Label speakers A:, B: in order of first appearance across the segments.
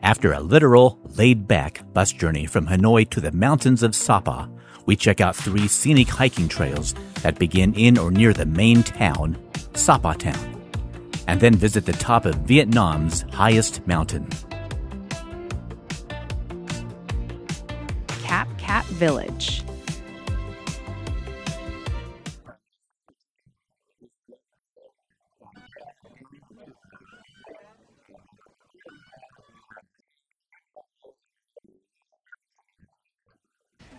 A: After a literal, laid-back bus journey from Hanoi to the mountains of Sapa, we check out 3 scenic hiking trails that begin in or near the main town, Sapa Town, and then visit the top of Vietnam's highest mountain.
B: Cat Village.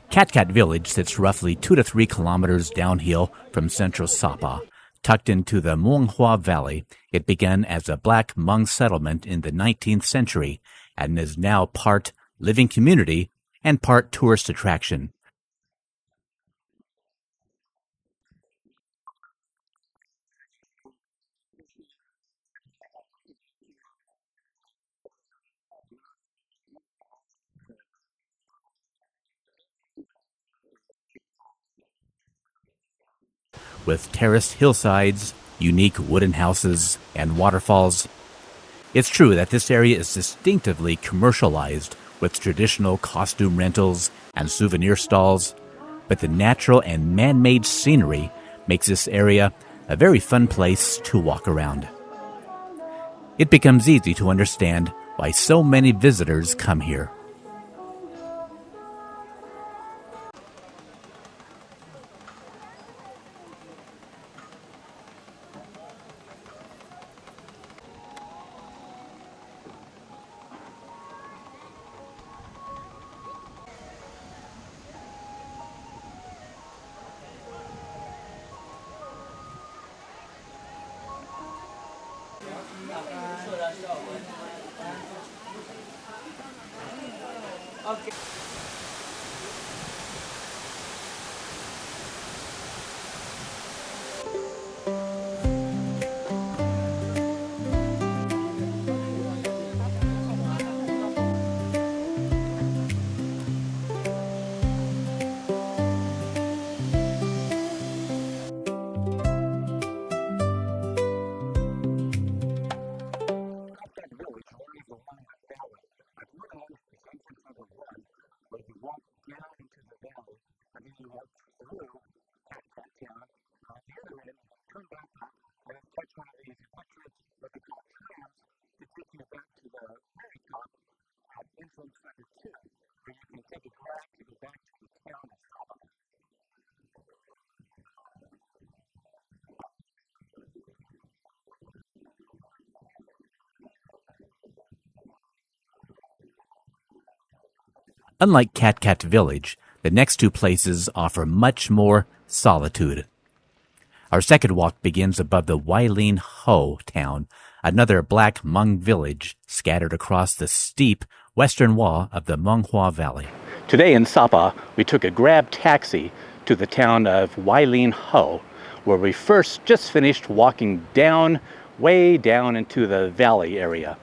A: Cat Village sits roughly 2 to 3 kilometers downhill from central Sapa. Tucked into the Muang Hoa Valley, it began as a black Hmong settlement in the 19th century and is now part living community and part tourist attraction. With terraced hillsides, unique wooden houses, and waterfalls. It's true that this area is distinctively commercialized with traditional costume rentals and souvenir stalls, but the natural and man-made scenery makes this area a very fun place to walk around. It becomes easy to understand why so many visitors come here. Unlike Cat Village, the next 2 places offer much more solitude. Our second walk begins above the Huai Linh Ho town, another black Hmong village scattered across the steep western wall of the Muang Hoa Valley. Today in Sapa, we took a grab taxi to the town of Huai Linh Ho, where we first just finished walking way down into the valley area.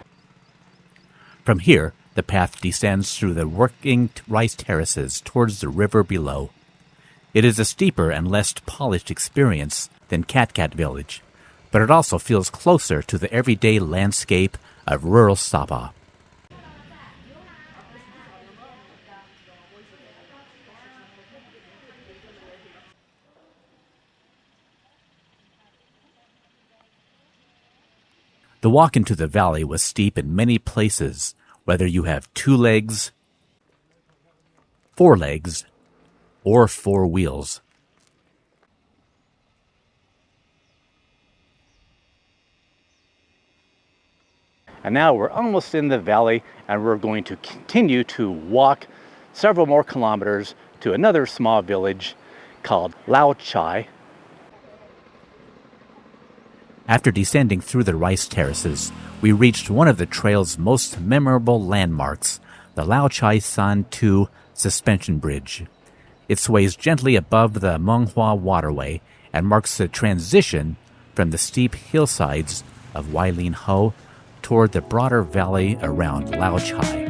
A: From here, the path descends through the working rice terraces towards the river below. It is a steeper and less polished experience than Cat Village, but it also feels closer to the everyday landscape of rural Sapa. The walk into the valley was steep in many places, whether you have 2 legs, 4 legs, or 4 wheels. And now we're almost in the valley, and we're going to continue to walk several more kilometers to another small village called Lao Chai. After descending through the rice terraces, we reached one of the trail's most memorable landmarks, the Lao Chai San 2 suspension bridge. It sways gently above the Muang Hoa waterway and marks the transition from the steep hillsides of Huai Linh Ho toward the broader valley around Lao Chai.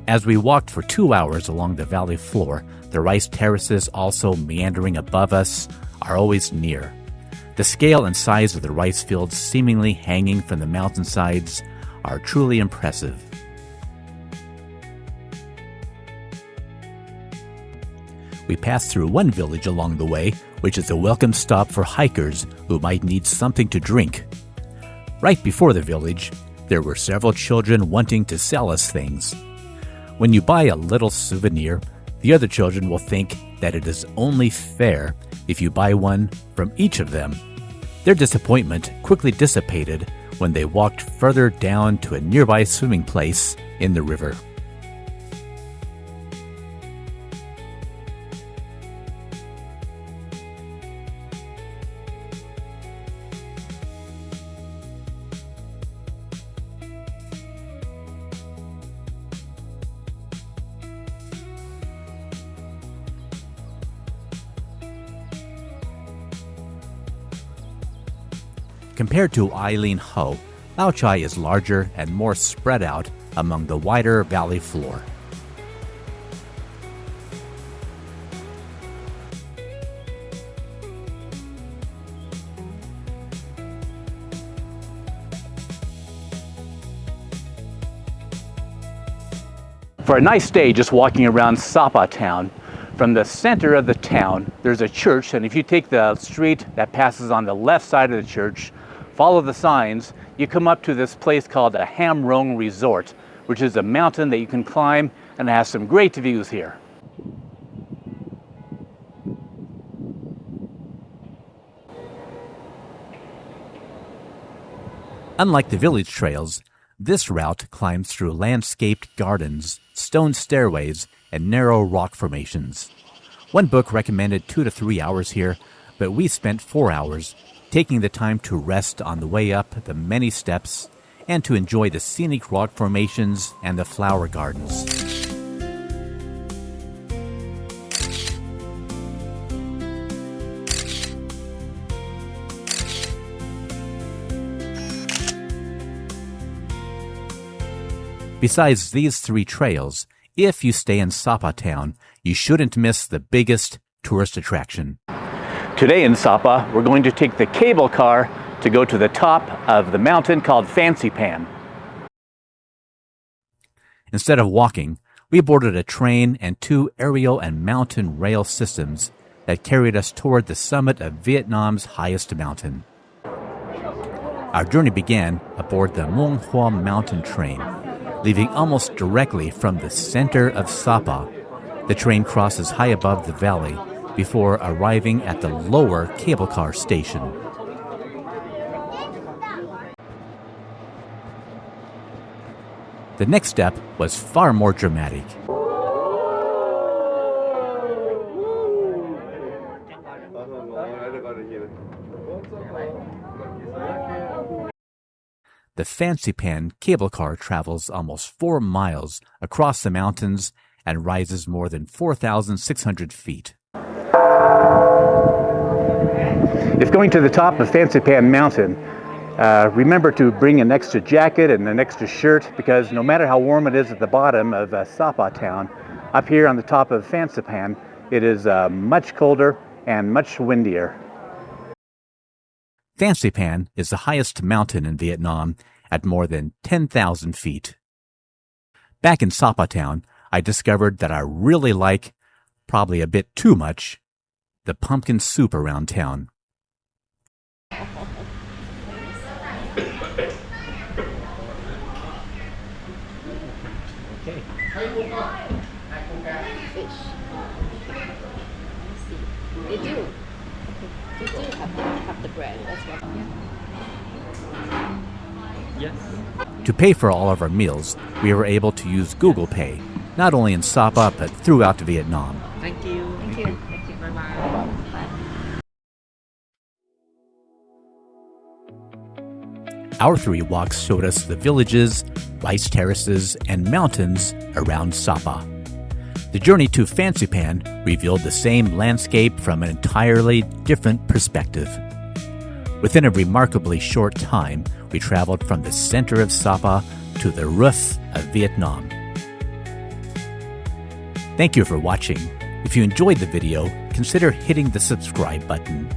A: As we walked for 2 hours along the valley floor, The rice terraces, also meandering above us, are always near. The scale and size of the rice fields seemingly hanging from the mountainsides are truly impressive. We passed through one village along the way, which is a welcome stop for hikers who might need something to drink. Right before the village, there were several children wanting to sell us things. When you buy a little souvenir, the other children will think that it is only fair if you buy one from each of them. Their disappointment quickly dissipated when they walked further down to a nearby swimming place in the river. Compared to Eileen Ho, Lao Chai is larger and more spread out among the wider valley floor. For a nice day just walking around Sapa Town, from the center of the town, there's a church, and if you take the street that passes on the left side of the church, follow the signs, you come up to this place called a Hamrong Resort, which is a mountain that you can climb and has some great views here. Unlike the village trails, this route climbs through landscaped gardens, stone stairways, and narrow rock formations. One book recommended 2 to 3 hours here, but we spent 4 hours, taking the time to rest on the way up the many steps and to enjoy the scenic rock formations and the flower gardens. Besides these 3 trails, if you stay in Sapa Town, you shouldn't miss the biggest tourist attraction. Today in Sapa, we're going to take the cable car to go to the top of the mountain called Fansipan. Instead of walking, we boarded a train and 2 aerial and mountain rail systems that carried us toward the summit of Vietnam's highest mountain. Our journey began aboard the Mong Hua mountain train. Leaving almost directly from the center of Sapa, the train crosses high above the valley before arriving at the lower cable car station. The next step was far more dramatic. The Fansipan cable car travels almost 4 miles across the mountains and rises more than 4,600 feet. If going to the top of Fansipan Mountain, remember to bring an extra jacket and an extra shirt, because no matter how warm it is at the bottom of Sapa Town, up here on the top of Fansipan, it is much colder and much windier. Fansipan is the highest mountain in Vietnam at more than 10,000 feet. Back in Sapa Town, I discovered that I really like, probably a bit too much, the pumpkin soup around town. Okay.
B: Fish. They do. They do have the bread. That's what.
C: Yes.
A: To pay for all of our meals, we were able to use Google Pay, not only in Sapa but throughout Vietnam.
C: Thank you.
B: Thank you. Thank you.
C: Bye-bye.
A: Our 3 walks showed us the villages, rice terraces, and mountains around Sapa. The journey to Fansipan revealed the same landscape from an entirely different perspective. Within a remarkably short time, we traveled from the center of Sapa to the roof of Vietnam. Thank you for watching. If you enjoyed the video, consider hitting the subscribe button.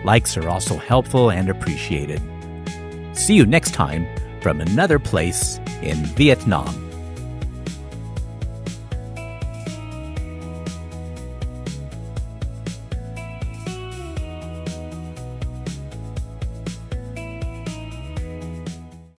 A: Likes are also helpful and appreciated. See you next time from another place in Vietnam.